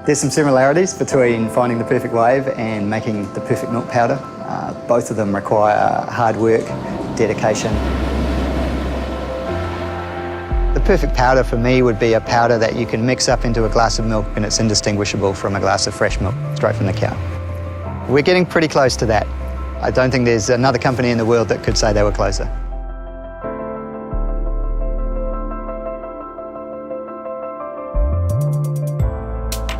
There's some similarities between finding the perfect wave and making the perfect milk powder. Both of them require hard work, dedication. The perfect powder for me would be a powder that you can mix up into a glass of milk and it's indistinguishable from a glass of fresh milk, straight from the cow. We're getting pretty close to that. I don't think there's another company in the world that could say they were closer.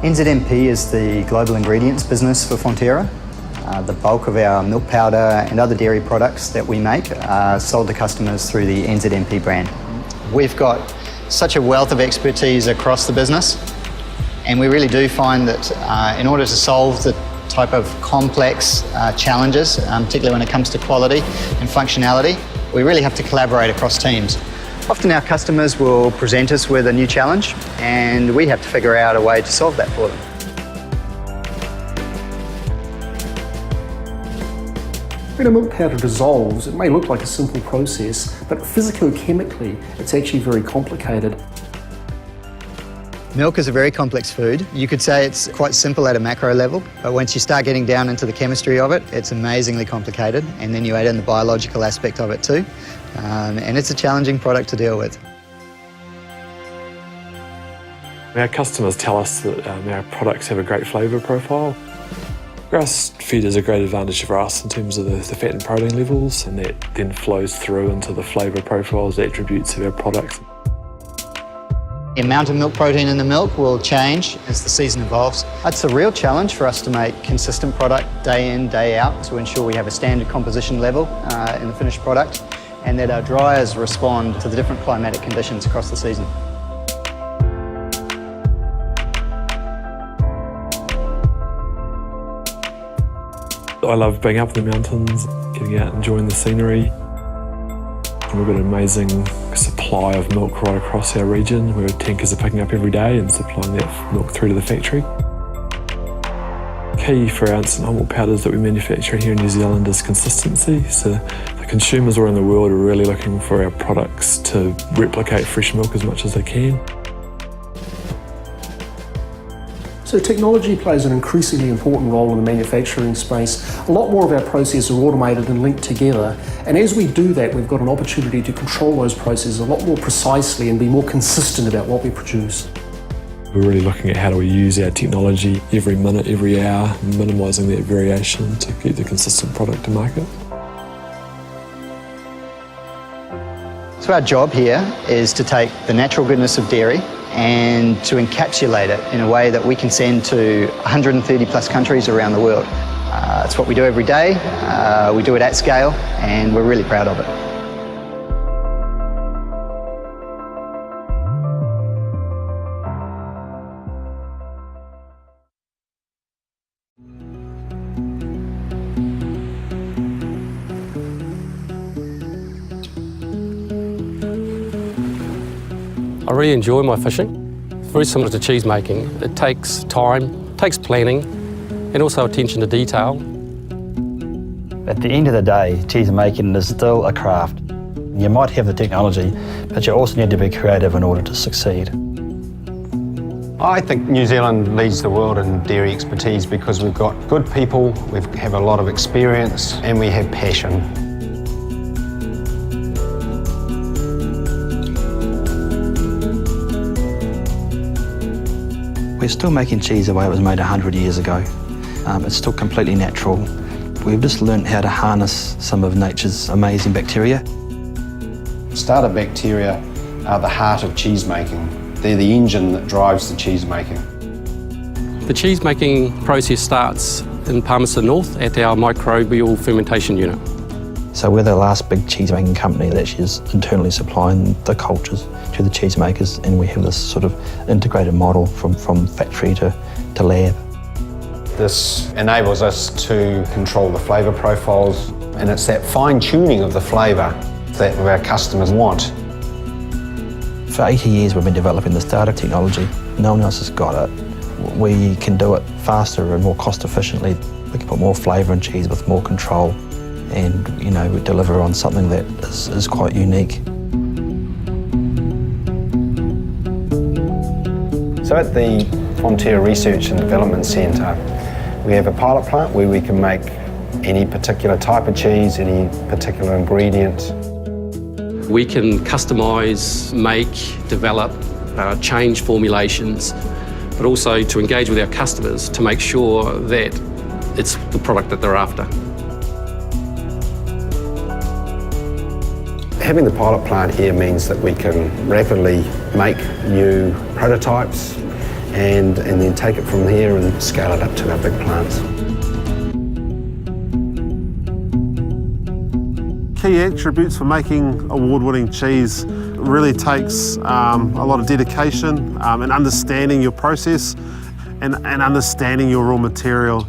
NZMP is the global ingredients business for Fonterra. The bulk of our milk powder and other dairy products that we make are sold to customers through the NZMP brand. We've got such a wealth of expertise across the business, and we really do find that in order to solve the type of complex challenges, particularly when it comes to quality and functionality, we really have to collaborate across teams. Often our customers will present us with a new challenge and we have to figure out a way to solve that for them. When a milk powder dissolves, it may look like a simple process, but physico-chemically, it's actually very complicated. Milk is a very complex food. You could say it's quite simple at a macro level, but once you start getting down into the chemistry of it, it's amazingly complicated, and then you add in the biological aspect of it too, and it's a challenging product to deal with. Our customers tell us that our products have a great flavour profile. Grass-fed is a great advantage for us in terms of the fat and protein levels, and that then flows through into the flavour profiles, the attributes of our products. The amount of milk protein in the milk will change as the season evolves. It's a real challenge for us to make consistent product day in, day out to ensure we have a standard composition level in the finished product and that our dryers respond to the different climatic conditions across the season. I love being up in the mountains, getting out, enjoying the scenery. We've got an amazing supply of milk right across our region where tankers are picking up every day and supplying that milk through to the factory. Key for our instant whole milk powders that we manufacture here in New Zealand is consistency. So the consumers around the world are really looking for our products to replicate fresh milk as much as they can. So technology plays an increasingly important role in the manufacturing space. A lot more of our processes are automated and linked together. And as we do that, we've got an opportunity to control those processes a lot more precisely and be more consistent about what we produce. We're really looking at how do we use our technology every minute, every hour, minimising that variation to get the consistent product to market. So our job here is to take the natural goodness of dairy and to encapsulate it in a way that we can send to 130 plus countries around the world. It's what we do every day, we do it at scale, and we're really proud of it. I really enjoy my fishing. It's very similar to cheese making. It takes time, takes planning, and also attention to detail. At the end of the day, cheese making is still a craft. You might have the technology, but you also need to be creative in order to succeed. I think New Zealand leads the world in dairy expertise because we've got good people, we have a lot of experience, and we have passion. We're still making cheese the way it was made 100 years ago. It's still completely natural. We've just learned how to harness some of nature's amazing bacteria. Starter bacteria are the heart of cheese making. They're the engine that drives the cheese making. The cheese making process starts in Palmerston North at our microbial fermentation unit. So we're the last big cheese making company that actually is internally supplying the cultures to the cheese makers, and we have this sort of integrated model from factory to lab. This enables us to control the flavour profiles, and it's that fine-tuning of the flavour that our customers want. For 80 years we've been developing the starter technology. No one else has got it. We can do it faster and more cost efficiently. We can put more flavour in cheese with more control, and we deliver on something that is quite unique. So at the Fonterra Research and Development Centre, we have a pilot plant where we can make any particular type of cheese, any particular ingredient. We can customise, make, develop, change formulations, but also to engage with our customers to make sure that it's the product that they're after. Having the pilot plant here means that we can rapidly make new prototypes and then take it from here and scale it up to our big plants. Key attributes for making award-winning cheese really takes a lot of dedication and understanding your process and understanding your raw material.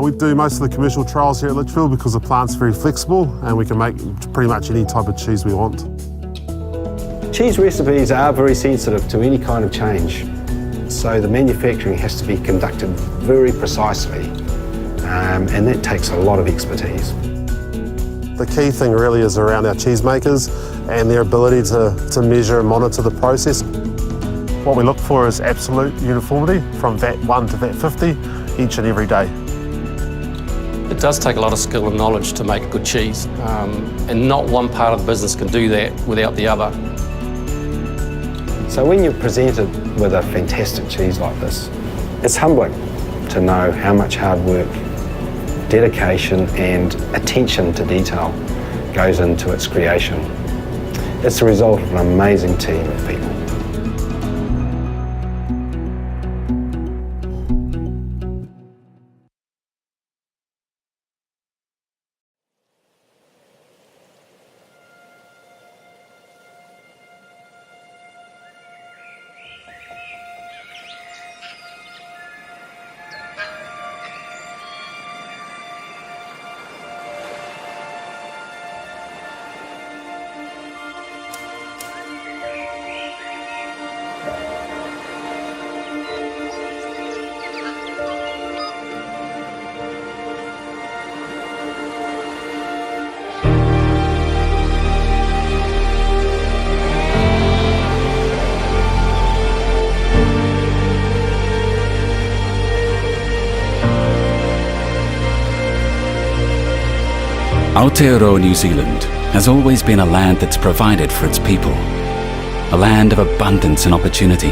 We do most of the commercial trials here at Litchfield because the plant's very flexible and we can make pretty much any type of cheese we want. Cheese recipes are very sensitive to any kind of change, so the manufacturing has to be conducted very precisely, and that takes a lot of expertise. The key thing really is around our cheesemakers and their ability to measure and monitor the process. What we look for is absolute uniformity from VAT 1 to VAT 50 each and every day. It does take a lot of skill and knowledge to make good cheese, and not one part of the business can do that without the other. So when you're presented with a fantastic cheese like this, it's humbling to know how much hard work, dedication and attention to detail goes into its creation. It's the result of an amazing team of people. Aotearoa, New Zealand has always been a land that's provided for its people, a land of abundance and opportunity.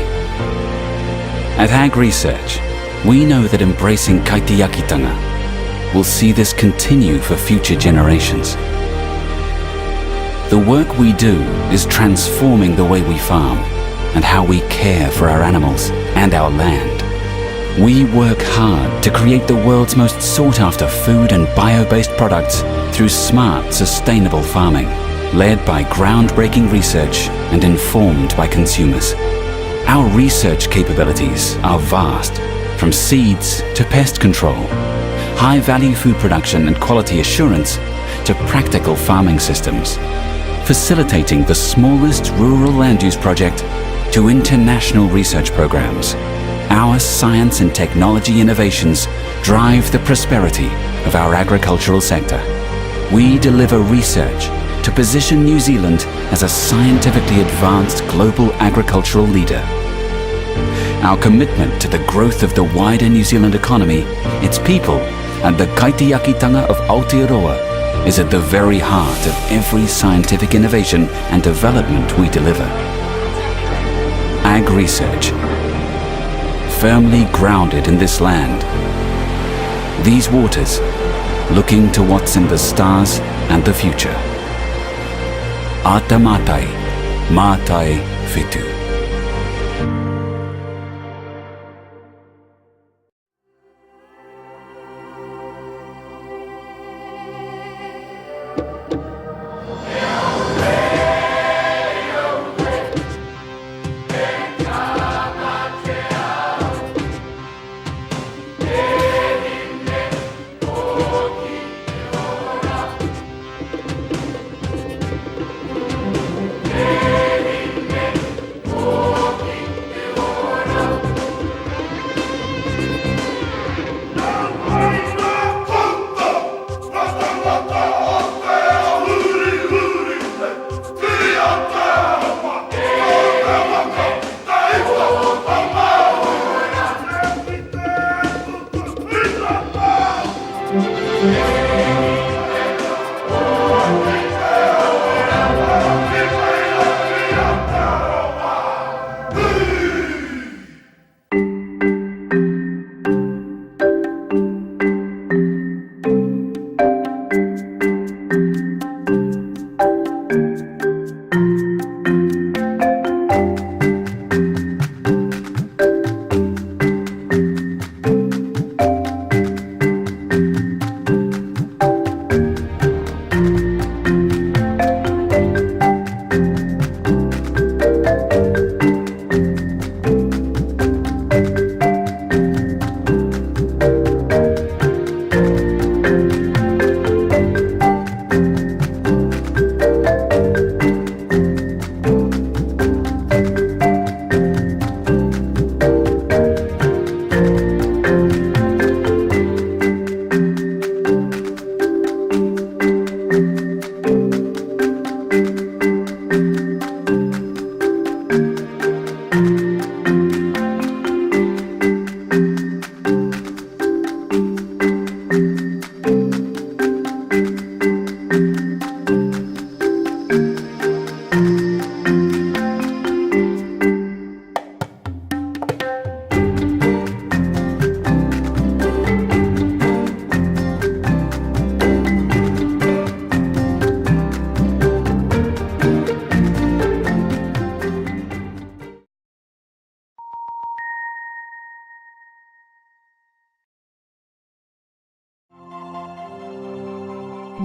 At Ag Research, we know that embracing kaitiakitanga will see this continue for future generations. The work we do is transforming the way we farm and how we care for our animals and our land. We work hard to create the world's most sought-after food and bio-based products through smart, sustainable farming, led by groundbreaking research and informed by consumers. Our research capabilities are vast, from seeds to pest control, high-value food production and quality assurance, to practical farming systems, facilitating the smallest rural land use project to international research programs. Our science and technology innovations drive the prosperity of our agricultural sector. We deliver research to position New Zealand as a scientifically advanced global agricultural leader. Our commitment to the growth of the wider New Zealand economy, its people, and the kaitiakitanga of Aotearoa is at the very heart of every scientific innovation and development we deliver. Ag Research, firmly grounded in this land, these waters, looking to what's in the stars and the future. Ata Matai, Matai Fitu.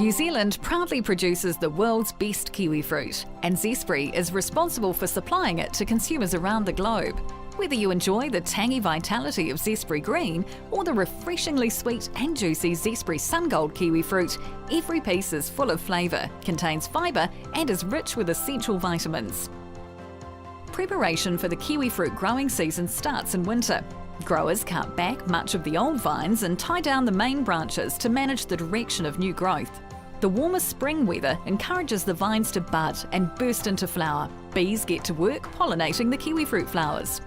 New Zealand proudly produces the world's best kiwi fruit, and Zespri is responsible for supplying it to consumers around the globe. Whether you enjoy the tangy vitality of Zespri Green or the refreshingly sweet and juicy Zespri Sungold kiwi fruit, every piece is full of flavour, contains fibre and is rich with essential vitamins. Preparation for the kiwi fruit growing season starts in winter. Growers cut back much of the old vines and tie down the main branches to manage the direction of new growth. The warmer spring weather encourages the vines to bud and burst into flower. Bees get to work pollinating the kiwi fruit flowers.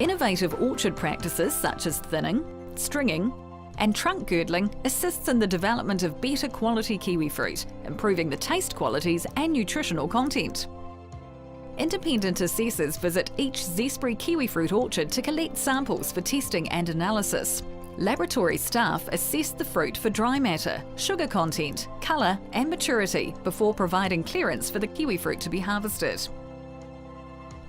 Innovative orchard practices such as thinning, stringing, and trunk girdling assists in the development of better quality kiwi fruit, improving the taste qualities and nutritional content. Independent assessors visit each Zespri kiwi fruit orchard to collect samples for testing and analysis. Laboratory staff assess the fruit for dry matter, sugar content, colour and maturity before providing clearance for the kiwi fruit to be harvested.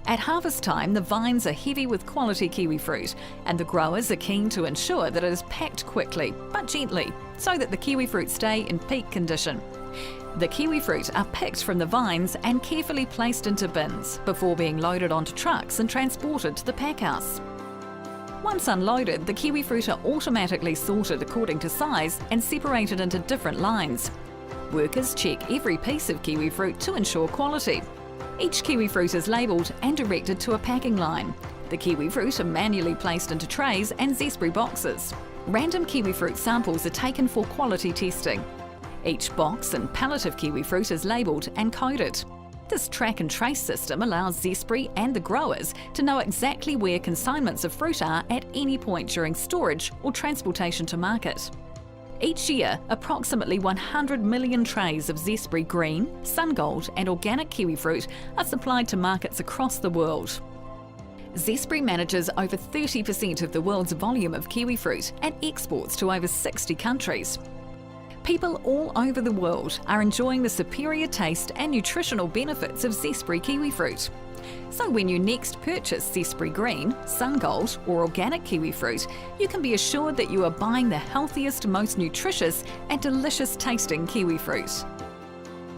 At harvest time, the vines are heavy with quality kiwi fruit, and the growers are keen to ensure that it is packed quickly, but gently, so that the kiwi fruit stay in peak condition. The kiwi fruit are picked from the vines and carefully placed into bins before being loaded onto trucks and transported to the packhouse. Once unloaded, the kiwi fruit are automatically sorted according to size and separated into different lines. Workers check every piece of kiwi fruit to ensure quality. Each kiwi fruit is labelled and directed to a packing line. The kiwi fruit are manually placed into trays and Zespri boxes. Random kiwi fruit samples are taken for quality testing. Each box and pallet of kiwi fruit is labelled and coded. This track and trace system allows Zespri and the growers to know exactly where consignments of fruit are at any point during storage or transportation to market. Each year, approximately 100 million trays of Zespri Green, Sungold and organic kiwi fruit are supplied to markets across the world. Zespri manages over 30% of the world's volume of kiwi fruit and exports to over 60 countries. People all over the world are enjoying the superior taste and nutritional benefits of Zespri kiwi fruit. So when you next purchase Zespri Green, Sungold or organic kiwi fruit, you can be assured that you are buying the healthiest, most nutritious and delicious tasting kiwi fruit.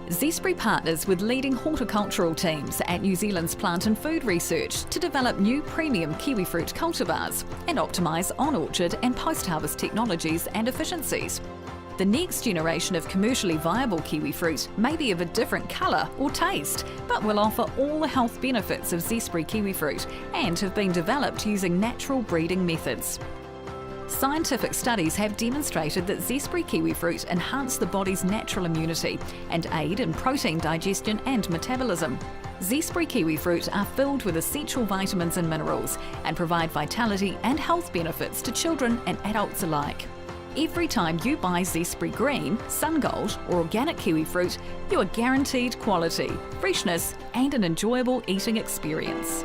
Zespri partners with leading horticultural teams at New Zealand's Plant and Food Research to develop new premium kiwi fruit cultivars and optimise on-orchard and post-harvest technologies and efficiencies. The next generation of commercially viable kiwi fruit may be of a different colour or taste, but will offer all the health benefits of Zespri kiwi fruit and have been developed using natural breeding methods. Scientific studies have demonstrated that Zespri kiwi fruit enhance the body's natural immunity and aid in protein digestion and metabolism. Zespri kiwi fruit are filled with essential vitamins and minerals and provide vitality and health benefits to children and adults alike. Every time you buy Zespri Green, Sungold or organic kiwi fruit, you are guaranteed quality, freshness and an enjoyable eating experience.